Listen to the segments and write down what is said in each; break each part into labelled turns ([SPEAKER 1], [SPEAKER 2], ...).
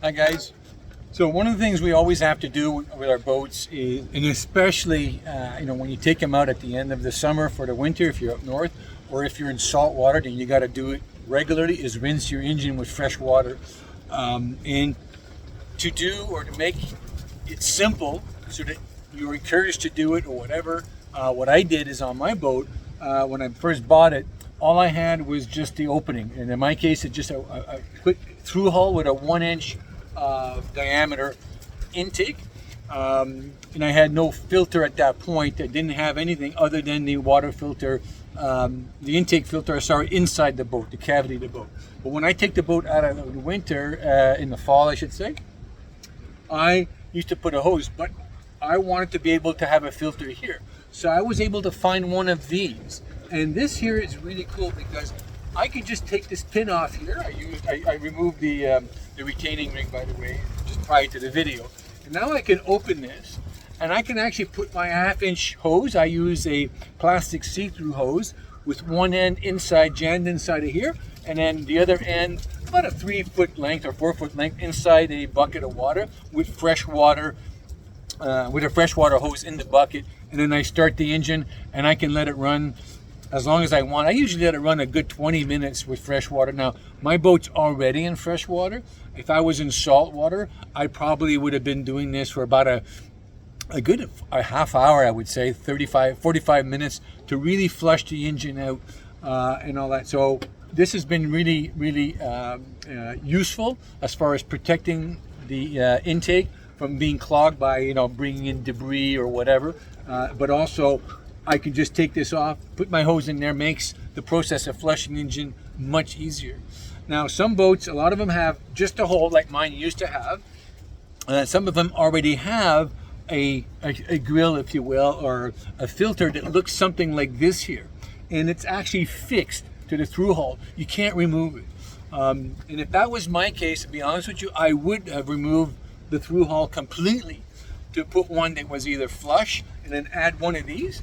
[SPEAKER 1] Hi guys. So one of the things we always have to do with our boats is, and especially when you take them out at the end of the summer for the winter, if you're up north, or if you're in salt water, then you got to do it regularly, is rinse your engine with fresh water. And to do or to make it simple so that you're encouraged to do it or whatever, what I did is on my boat, when I first bought it, all I had was just the opening. And in my case, it's just a quick through hull with a 1-inch diameter intake. And I had no filter at that point. I didn't have anything other than the water filter, the intake filter, inside the boat, the cavity of the boat. But when I take the boat out of the winter, in the fall I should say, I used to put a hose, but I wanted to be able to have a filter here. So I was able to find one of these. And this here is really cool because I can just take this pin off here. I removed the retaining ring, by the way, just prior to the video. And now I can open this and I can actually put my 1/2-inch hose. I use a plastic see-through hose with one end jammed inside of here, and then the other end about a 3-foot length or 4-foot length inside a bucket of water with fresh water, with a freshwater hose in the bucket. And then I start the engine and I can let it run as long as I want. I usually let it run a good 20 minutes with fresh water. Now, my boat's already in fresh water. If I was in salt water, I probably would have been doing this for about a good half hour, I would say, 45 minutes to really flush the engine out and all that. So this has been really, really useful as far as protecting the intake from being clogged by, bringing in debris or whatever. But also, I can just take this off, put my hose in there, makes the process of flushing the engine much easier. Now, some boats, a lot of them have just a hole like mine used to have. Some of them already have a grill, if you will, or a filter that looks something like this here. And it's actually fixed to the through hull. You can't remove it. And if that was my case, to be honest with you, I would have removed the through hull completely to put one that was either flush and then add one of these,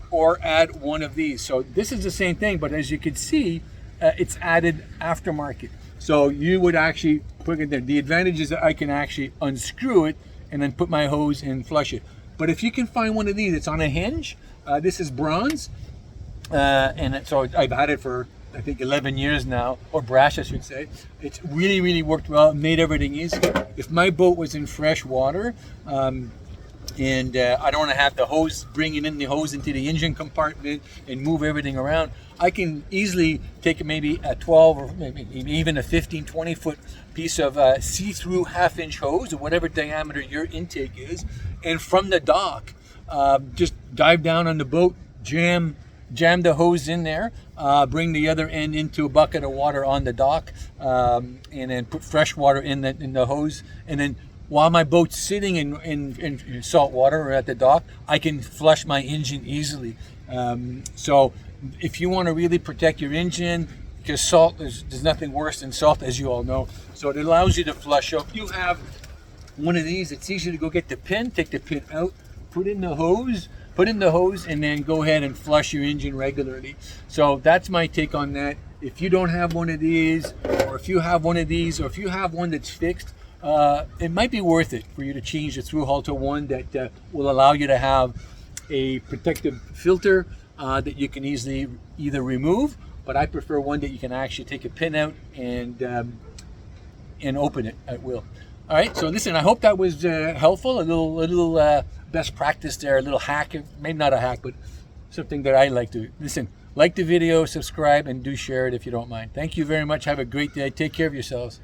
[SPEAKER 1] or add one of these. So this is the same thing, but as you can see, it's added aftermarket. So you would actually put it there. The advantage is that I can actually unscrew it and then put my hose and flush it. But if you can find one of these, it's on a hinge. This is bronze, so I've had it for I think 11 years now, or brass I should say. It's really, really worked well, made everything easy. If my boat was in fresh water, and I don't want to have the hose, bringing in the hose into the engine compartment and move everything around, I can easily take maybe a 12 or maybe even a 15, 20 foot piece of see-through 1/2-inch hose or whatever diameter your intake is, and from the dock, just dive down on the boat, jam the hose in there, bring the other end into a bucket of water on the dock, and then put fresh water in the hose, and then while my boat's sitting in salt water or at the dock, I can flush my engine easily. So if you want to really protect your engine, because salt, there's nothing worse than salt, as you all know. So it allows you to flush. So if you have one of these, it's easy to go get the pin, take the pin out, put in the hose, and then go ahead and flush your engine regularly. So that's my take on that. If you don't have one of these, or if you have one of these, or if you have one that's fixed, it might be worth it for you to change the through hull to one that will allow you to have a protective filter that you can easily either remove, but I prefer one that you can actually take a pin out and open it at will. All right, so listen, I hope that was helpful, a little best practice there, a little hack, maybe not a hack, but something that I like to. Listen, like the video, subscribe, and do share it if you don't mind. Thank you very much. Have a great day. Take care of yourselves.